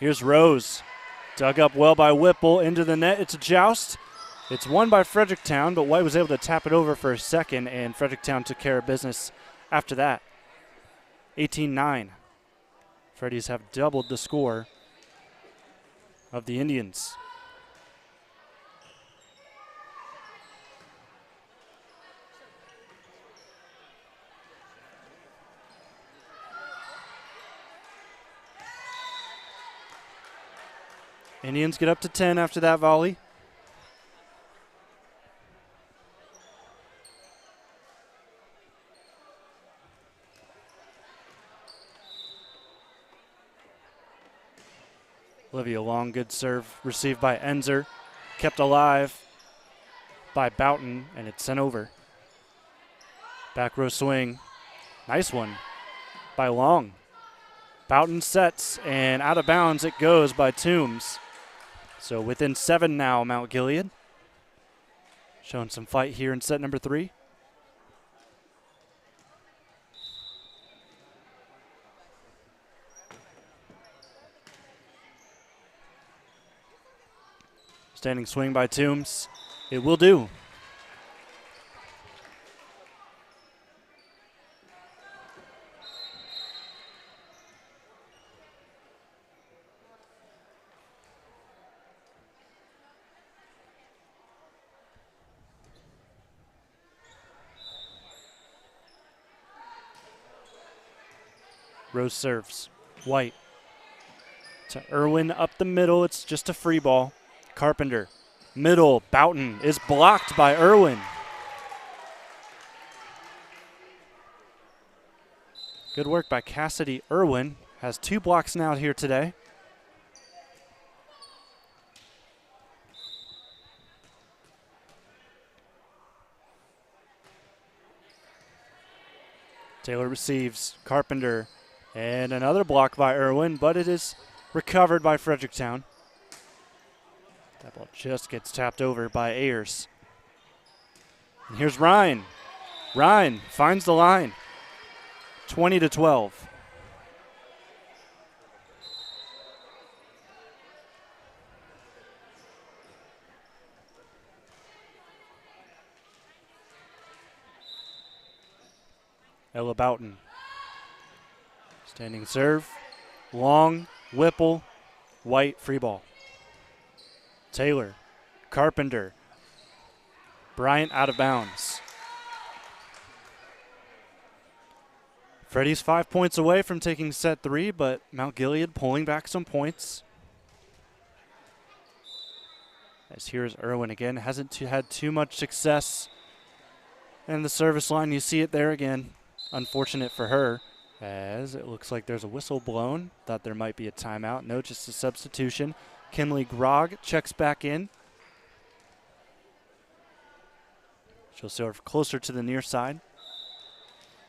Here's Rose. Dug up well by Whipple into the net. It's a joust. It's won by Fredericktown, but White was able to tap it over for a second, and Fredericktown took care of business after that. 18-9. Freddies have doubled the score of the Indians. Indians get up to 10 after that volley. Olivia Long, good serve received by Enzer. Kept alive by Bouton, and it's sent over. Back row swing. Nice one by Long. Bouton sets, and out of bounds it goes by Toombs. So within 7 now, Mount Gilead. Showing some fight here in set number 3. Standing swing by Toombs. It will do. Rose serves. White to Irwin up the middle. It's just a free ball. Carpenter. Middle. Bouton is blocked by Irwin. Good work by Cassidy Irwin. Has 2 blocks now here today. Taylor receives. Carpenter. And another block by Irwin, but it is recovered by Fredericktown. That ball just gets tapped over by Ayers. And here's Ryan. Ryan finds the line. 20-12. Ella Bouton. Standing serve. Long. Whipple. White. Free ball. Taylor. Carpenter. Bryant out of bounds. Freddy's 5 points away from taking set 3, but Mount Gilead pulling back some points. As here's Irwin again. Hasn't had too much success in the service line. You see it there again. Unfortunate for her, as it looks like there's a whistle blown. Thought there might be a timeout. No, just a substitution. Kinley Grogg checks back in. She'll serve closer to the near side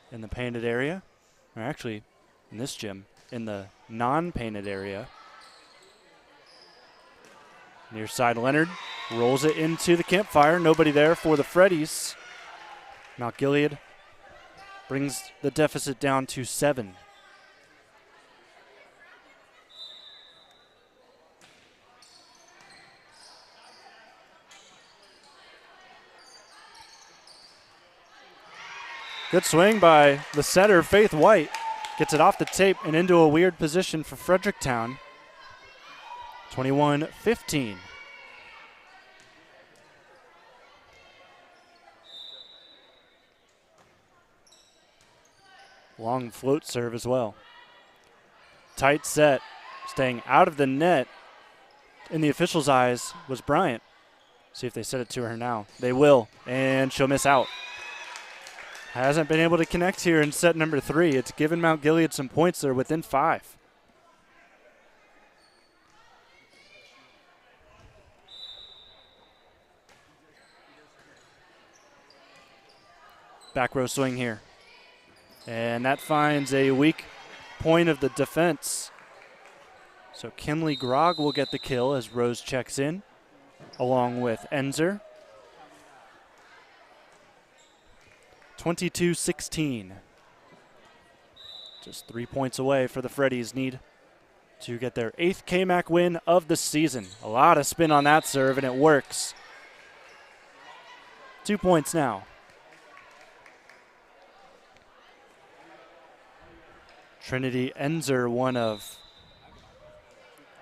in the painted area. Or actually, in this gym, in the non-painted area. Near side Leonard rolls it into the campfire. Nobody there for the Freddies. Mount Gilead brings the deficit down to 7. Good swing by the setter, Faith White. Gets it off the tape and into a weird position for Fredericktown. 21-15. Long float serve as well. Tight set. Staying out of the net in the official's eyes was Bryant. See if they set it to her now. They will, and she'll miss out. Hasn't been able to connect here in set number 3. It's given Mount Gilead some points. They're within 5. Back row swing here. And that finds a weak point of the defense. So Kinley Grogg will get the kill as Rose checks in, along with Enzer. 22-16. Just 3 points away for the Freddies. Need to get their 8th KMAC win of the season. A lot of spin on that serve, and it works. 2 points now. Trinity Enzer, one of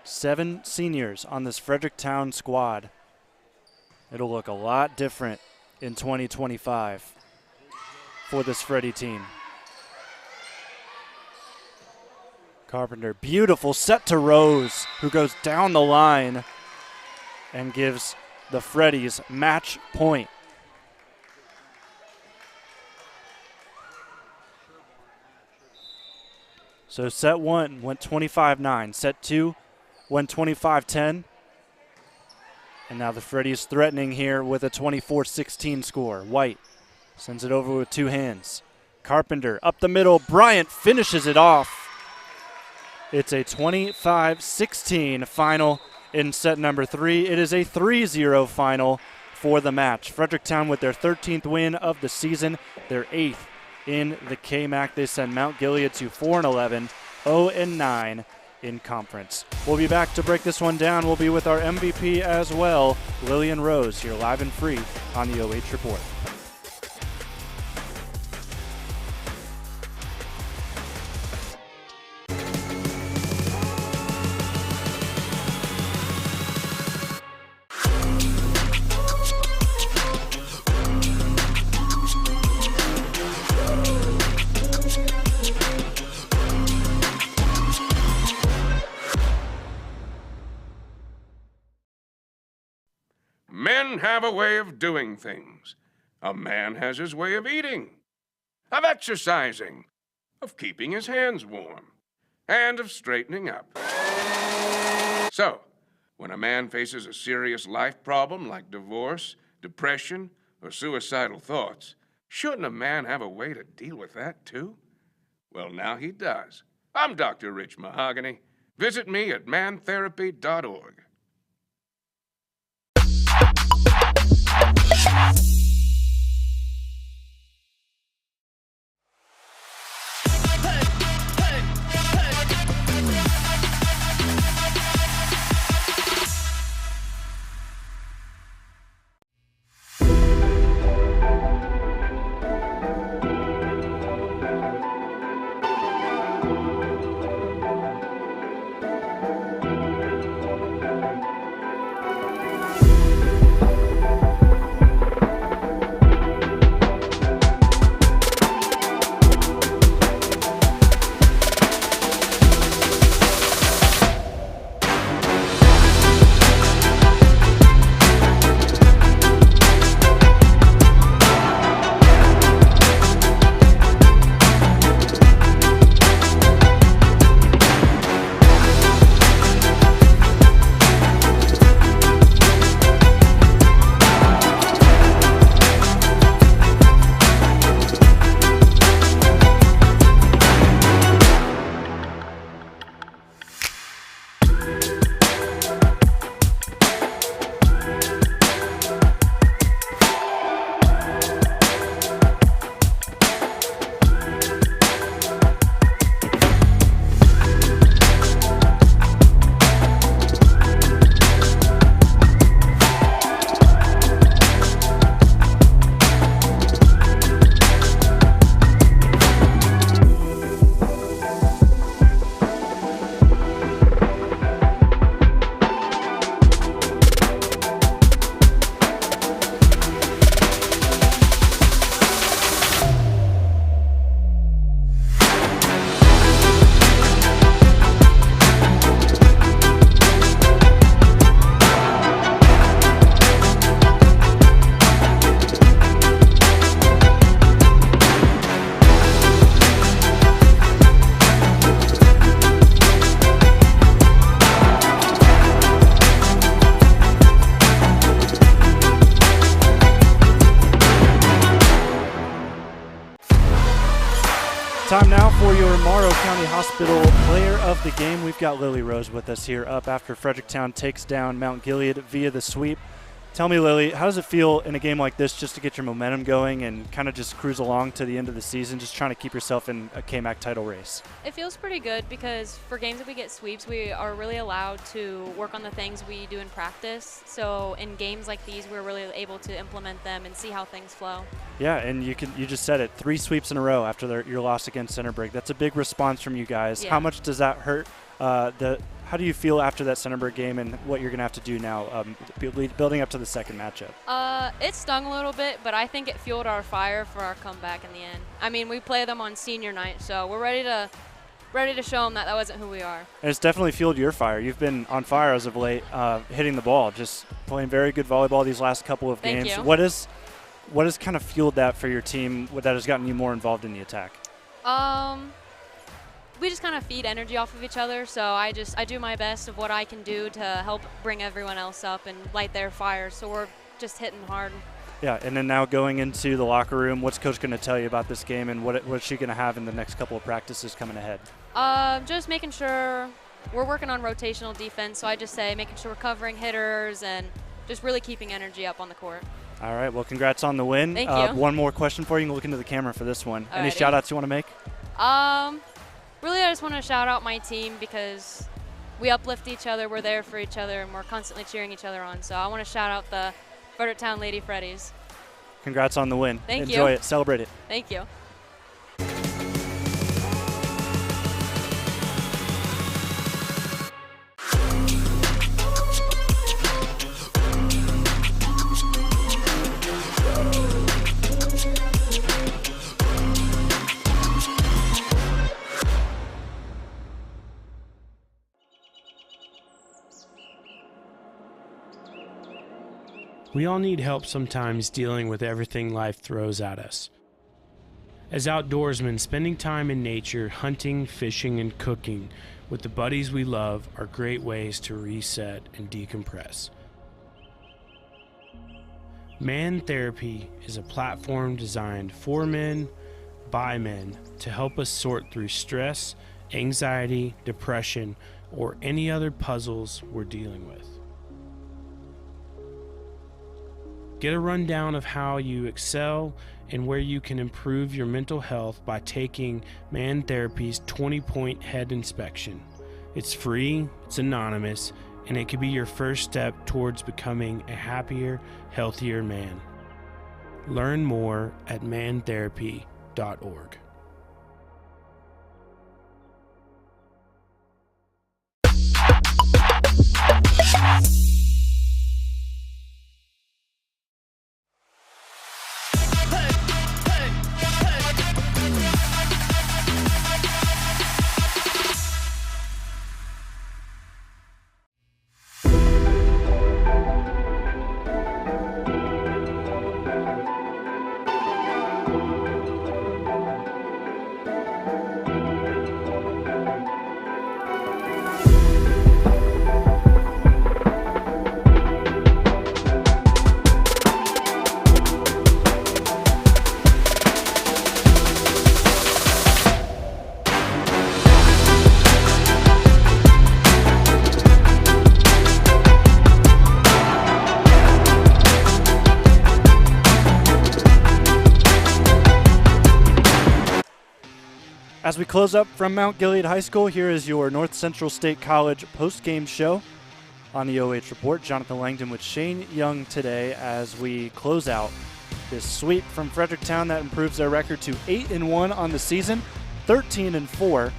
7 seniors on this Fredericktown squad. It'll look a lot different in 2025 for this Freddie team. Carpenter, beautiful set to Rose, who goes down the line and gives the Freddies match point. So set 1 went 25-9. Set 2 went 25-10. And now the Freddies threatening here with a 24-16 score. White sends it over with 2 hands. Carpenter up the middle. Bryant finishes it off. It's a 25-16 final in set number 3. It is a 3-0 final for the match. Fredericktown with their 13th win of the season, their 8th in the KMAC. They send Mount Gilead to 4-11, 0-9 in conference. We'll be back to break this one down. We'll be with our MVP as well, Lillian Rose, here live and free on the OH Report. Men have a way of doing things. A man has his way of eating, of exercising, of keeping his hands warm, and of straightening up. So, when a man faces a serious life problem like divorce, depression, or suicidal thoughts, shouldn't a man have a way to deal with that too? Well, now he does. I'm Dr. Rich Mahogany. Visit me at mantherapy.org. Time now for your Morrow County Hospital Player of the Game. We've got Lily Rose with us here up after Fredericktown takes down Mount Gilead via the sweep. Tell me, Lily, how does it feel in a game like this just to get your momentum going and kind of just cruise along to the end of the season, just trying to keep yourself in a KMAC title race? It feels pretty good because for games that we get sweeps, we are really allowed to work on the things we do in practice. So in games like these, we're really able to implement them and see how things flow. Yeah, and you just said it, 3 sweeps in a row after your loss against Centerburg. That's a big response from you guys. Yeah. How much does that hurt? How do you feel after that Centerburg game and what you're going to have to do now building up to the second matchup? It stung a little bit, but I think it fueled our fire for our comeback in the end. I mean, we play them on senior night, so we're ready to show them that wasn't who we are. And it's definitely fueled your fire. You've been on fire as of late, hitting the ball, just playing very good volleyball these last couple of games. Thank you. What has kind of fueled that for your team that has gotten you more involved in the attack? We just kind of feed energy off of each other, so I do my best of what I can do to help bring everyone else up and light their fire, so we're just hitting hard. Yeah, and then now going into the locker room, what's Coach going to tell you about this game and what's she going to have in the next couple of practices coming ahead? Just making sure we're working on rotational defense, so I just say making sure we're covering hitters and just really keeping energy up on the court. All right, well, congrats on the win. Thank you. One more question for you. You can look into the camera for this one. Any Alrighty. shout-outs you want to make? Really, I just want to shout out my team because we uplift each other, we're there for each other, and we're constantly cheering each other on. So I want to shout out the Fredericktown Lady Freddies. Congrats on the win. Thank you. Enjoy it. Celebrate it. Thank you. We all need help sometimes dealing with everything life throws at us. As outdoorsmen, spending time in nature, hunting, fishing, and cooking with the buddies we love are great ways to reset and decompress. Man Therapy is a platform designed for men, by men, to help us sort through stress, anxiety, depression, or any other puzzles we're dealing with. Get a rundown of how you excel and where you can improve your mental health by taking Man Therapy's 20-point head inspection. It's free, it's anonymous, and it could be your first step towards becoming a happier, healthier man. Learn more at mantherapy.org. As we close up from Mount Gilead High School, here is your North Central State College post-game show on the OH Report. Jonathan Langdon with Shane Young today as we close out this sweep from Fredericktown that improves their record to 8-1 on the season, 13-4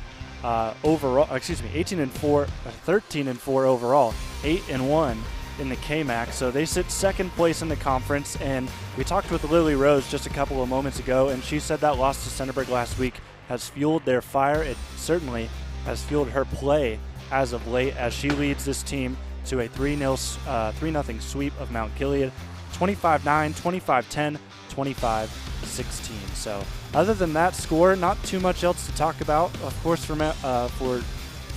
overall. 18-4, 13-4 overall, 8-1 in the KMAC. So they sit second place in the conference. And we talked with Lily Rose just a couple of moments ago, and she said that loss to Centerburg last week has fueled their fire. It certainly has fueled her play as of late as she leads this team to a 3-0 sweep of Mount Gilead, 25-9, 25-10, 25-16. So other than that score, not too much else to talk about. Of course, for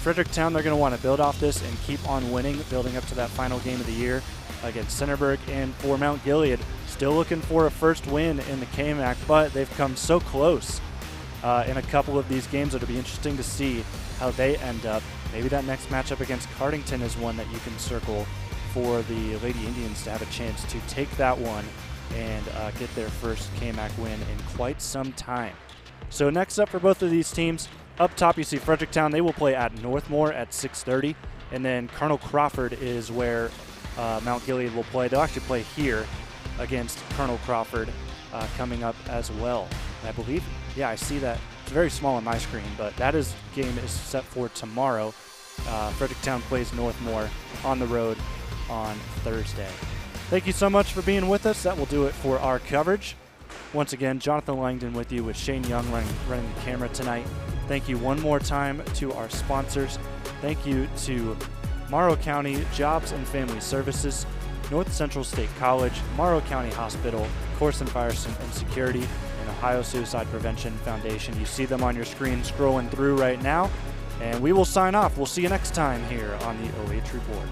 Fredericktown, they're going to want to build off this and keep on winning, building up to that final game of the year against Centerburg. And for Mount Gilead, still looking for a first win in the KMAC, but they've come so close in a couple of these games. It'll be interesting to see how they end up. Maybe that next matchup against Cardington is one that you can circle for the Lady Indians to have a chance to take that one and get their first KMAC win in quite some time. So next up for both of these teams, up top you see Fredericktown. They will play at Northmore at 6:30, and then Colonel Crawford is where Mount Gilead will play. They'll actually play here against Colonel Crawford coming up as well. And I believe, yeah, I see that. It's very small on my screen, but that game is set for tomorrow. Fredericktown plays Northmore on the road on Thursday. Thank you so much for being with us. That will do it for our coverage. Once again, Jonathan Langdon with you with Shane Young running the camera tonight. Thank you one more time to our sponsors. Thank you to Morrow County Jobs and Family Services, North Central State College, Morrow County Hospital, Koorsen Fire and Security, and Ohio Suicide Prevention Foundation. You see them on your screen scrolling through right now. And we will sign off. We'll see you next time here on the OH Report.